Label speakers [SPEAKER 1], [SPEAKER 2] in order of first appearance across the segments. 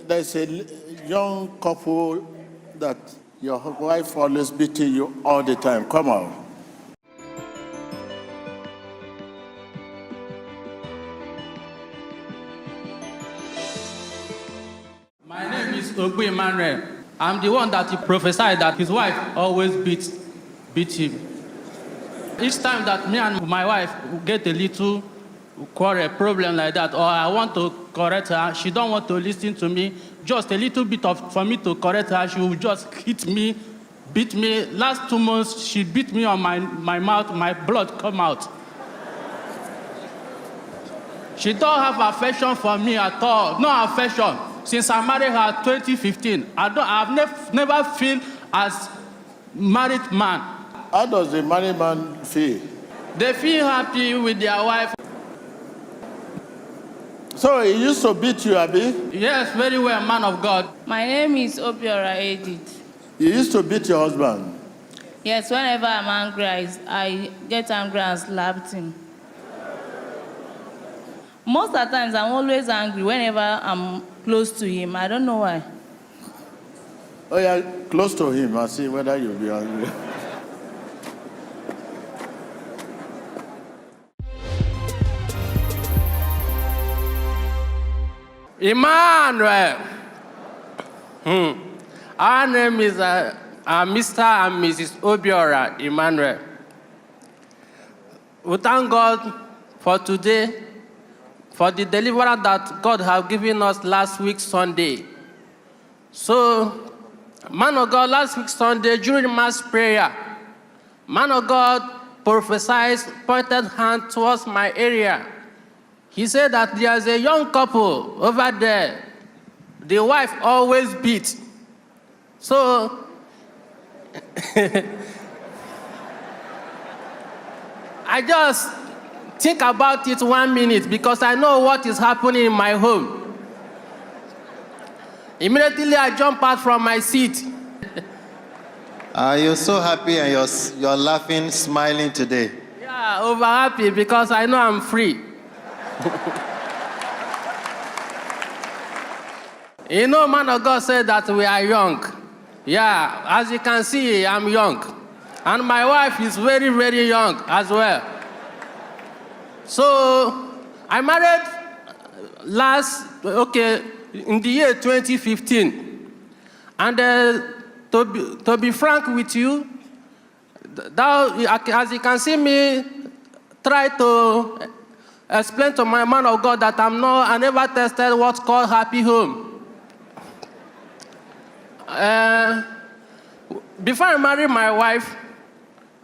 [SPEAKER 1] there's a young couple that your wife always beating you all the time. Come on.
[SPEAKER 2] My name is Watching Emmanuel. I'm the one that he prophesied that his wife always beat him. Each time that me and my wife get a little quarrel, problem like that, or I want to correct her, she don't want to listen to me. Just a little bit for me to correct her, she will just hit me, beat me. Last 2 months, she beat me on my mouth, my blood come out. She don't have affection for me at all, no affection. Since I married her 2015, I've never feel as married man.
[SPEAKER 1] How does the married man feel?
[SPEAKER 2] They feel happy with their wife.
[SPEAKER 1] So he used to beat you, Abi?
[SPEAKER 2] Yes, very well, man of God.
[SPEAKER 3] My name is Obiora Edith.
[SPEAKER 1] You used to beat your husband?
[SPEAKER 3] Yes, whenever I'm angry, I get angry and slap him. Most of the times, I'm always angry whenever I'm close to him. I don't know why.
[SPEAKER 1] Oh, yeah, close to him and see whether you'll be angry.
[SPEAKER 2] Emmanuel. Our name is Mr. and Mrs. Obiora Emmanuel. We thank God for today, for the deliverance that God has given us last week Sunday. So, man of God, last week Sunday during mass prayer, man of God prophesied, pointed hand towards my area. He said that there's a young couple over there. The wife always beats. So, I just think about it 1 minute because I know what is happening in my home. Immediately, I jump out from my seat.
[SPEAKER 4] You're so happy and you're laughing, smiling today.
[SPEAKER 2] Yeah, over happy because I know I'm free. You know, man of God said that we are young. Yeah, as you can see, I'm young. And my wife is very, very young as well. So, I married in the year 2015. And to be frank with you, as you can see me try to explain to my man of God that I never tested what's called happy home. Before I married my wife,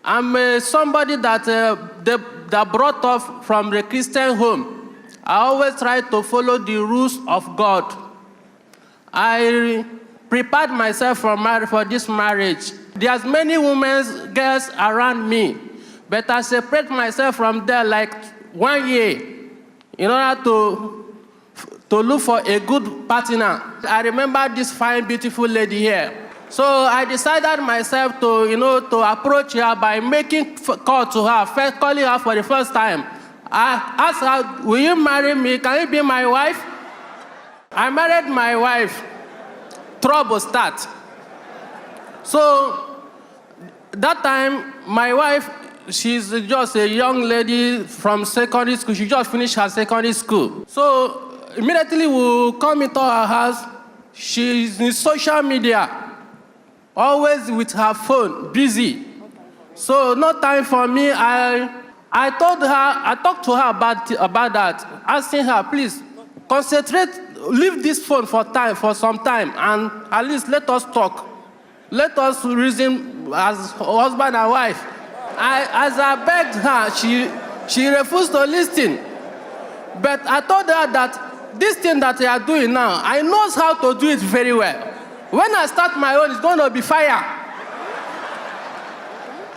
[SPEAKER 2] I'm somebody that brought up from the Christian home. I always try to follow the rules of God. I prepared myself for this marriage. There's many girls around me, but I separate myself from them like 1 year in order to look for a good partner. I remember this fine, beautiful lady here. So I decided myself to approach her by making call to her, first calling her for the first time. I asked her, will you marry me? Can you be my wife? I married my wife. Trouble start. So that time, my wife, she's just a young lady from secondary school. She just finished her secondary school. So immediately we come into her house. She's in social media, always with her phone, busy. So no time for me. I talked to her about that, asking her, please concentrate, leave this phone for some time, and at least let us talk. Let us reason as husband and wife. As I begged her, she refused to listen. But I told her that this thing that you are doing now, I knows how to do it very well. When I start my own, it's going to be fire.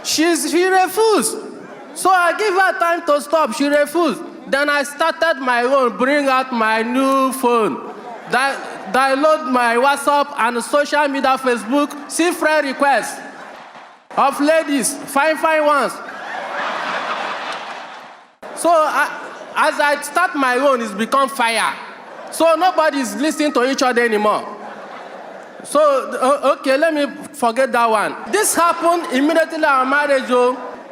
[SPEAKER 2] She refused. So I give her time to stop. She refused. Then I started my own, bring out my new phone, download my WhatsApp and social media, Facebook, see friend requests of ladies, fine ones. So as I start my own, it's become fire. So nobody's listening to each other anymore. So, okay, let me forget that one. This happened immediately our marriage,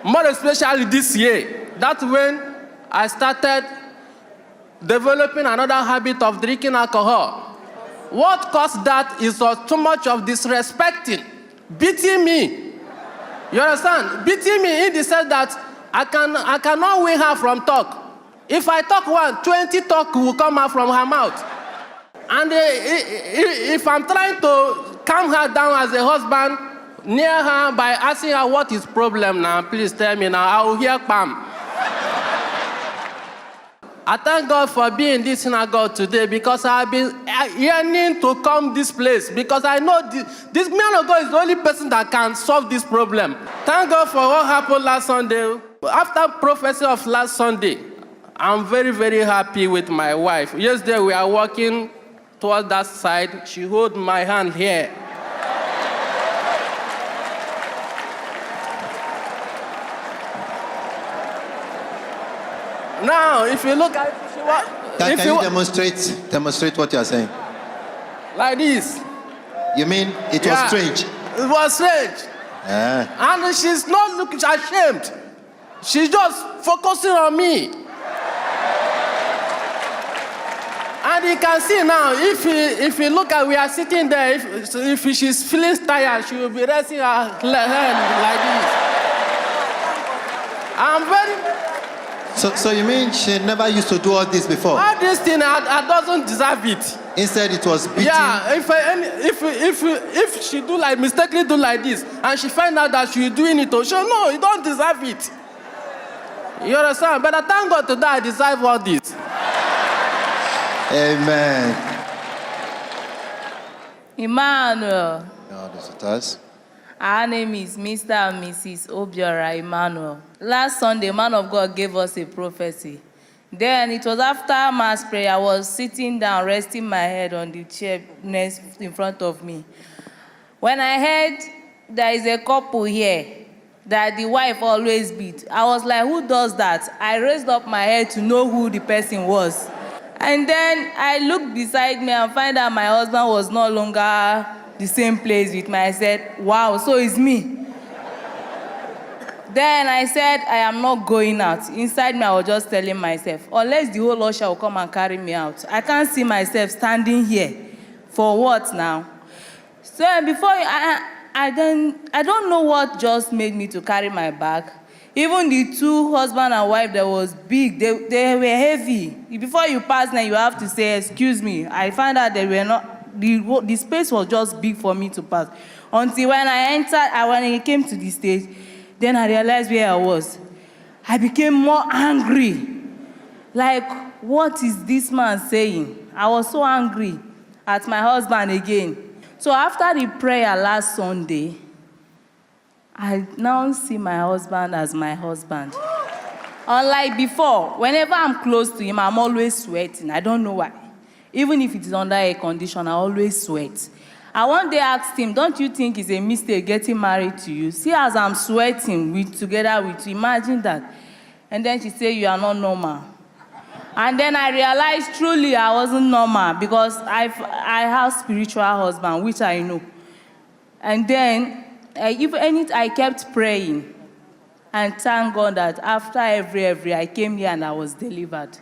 [SPEAKER 2] more especially this year. That's when I started developing another habit of drinking alcohol. What caused that is too much of disrespecting, beating me. You understand? Beating me in the sense that I cannot win her from talk. If I talk 20 talk will come out from her mouth. And if I'm trying to calm her down as a husband, near her by asking her what is problem now, please tell me now, I will hear Pam. I thank God for being in this synagogue today because I've been yearning to come this place because I know this man of God is the only person that can solve this problem. Thank God for what happened last Sunday. After prophecy of last Sunday, I'm very, very happy with my wife. Yesterday we are walking towards that side. She held my hand here. Now, if you look at it,
[SPEAKER 4] Can you demonstrate what you are saying?
[SPEAKER 2] Like this.
[SPEAKER 4] You mean it was strange?
[SPEAKER 2] It was strange.
[SPEAKER 4] Yeah.
[SPEAKER 2] And she's not looking ashamed. She's just focusing on me. And you can see now, if you look at, we are sitting there, if she's feeling tired, she will be resting her hand like this. I'm very...
[SPEAKER 4] So you mean she never used to do all this before?
[SPEAKER 2] All this thing, I doesn't deserve it.
[SPEAKER 4] Instead, it was beating.
[SPEAKER 2] Yeah, if she mistakenly do like this, and she find out that she's doing it, she no, you don't deserve it. You understand? But I thank God today I deserve all this.
[SPEAKER 4] Amen.
[SPEAKER 3] Emmanuel.
[SPEAKER 4] No, visitors.
[SPEAKER 3] Our name is Mr. and Mrs. Obiora Emmanuel. Last Sunday, man of God gave us a prophecy. Then it was after mass prayer, I was sitting down, resting my head on the chair next in front of me. When I heard there is a couple here that the wife always beat, I was like, who does that? I raised up my head to know who the person was. And then I looked beside me and found out my husband was no longer the same place with me. I said, wow, so it's me. Then I said, I am not going out. Inside me, I was just telling myself, unless the whole usher will come and carry me out, I can't see myself standing here. For what now? So before, I don't know what just made me to carry my bag. Even the two husband and wife that was big, they were heavy. Before you pass now, you have to say, excuse me. I found out they were not, the space was just big for me to pass. Until when I entered, when I came to the stage, then I realized where I was. I became more angry. Like, what is this man saying? I was so angry at my husband again. So after the prayer last Sunday, I now see my husband as my husband. Unlike before, whenever I'm close to him, I'm always sweating. I don't know why. Even if it is under a condition, I always sweat. I one day asked him, don't you think it's a mistake getting married to you? See, as I'm sweating together with you, imagine that. And then she said, you are not normal. And then I realized truly I wasn't normal because I have spiritual husband, which I know. And then I kept praying. And thank God that after every, I came here and I was delivered.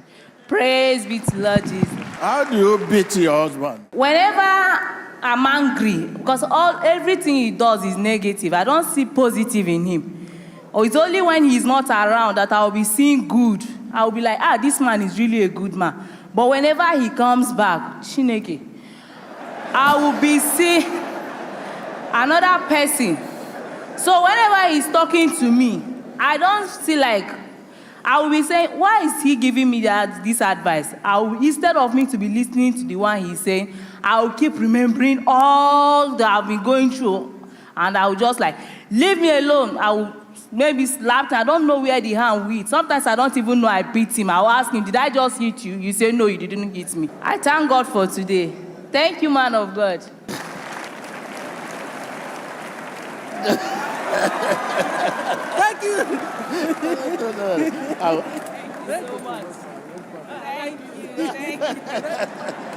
[SPEAKER 3] Praise be to Lord Jesus.
[SPEAKER 1] How do you beat your husband?
[SPEAKER 3] Whenever I'm angry, because everything he does is negative. I don't see positive in him. Or it's only when he's not around that I'll be seeing good. I'll be like, this man is really a good man. But whenever he comes back, Chineke, I will be seeing another person. So whenever he's talking to me, I don't feel like, I will be saying, why is he giving me this advice? Instead of me to be listening to the one he's saying, I will keep remembering all that I've been going through. And I will just like, leave me alone. I will maybe slap him. I don't know where the hand will hit. Sometimes I don't even know I beat him. I will ask him, did I just hit you? You say, no, you didn't hit me. I thank God for today. Thank you, man of God.
[SPEAKER 2] Thank you.
[SPEAKER 3] Thank you so much. Thank you.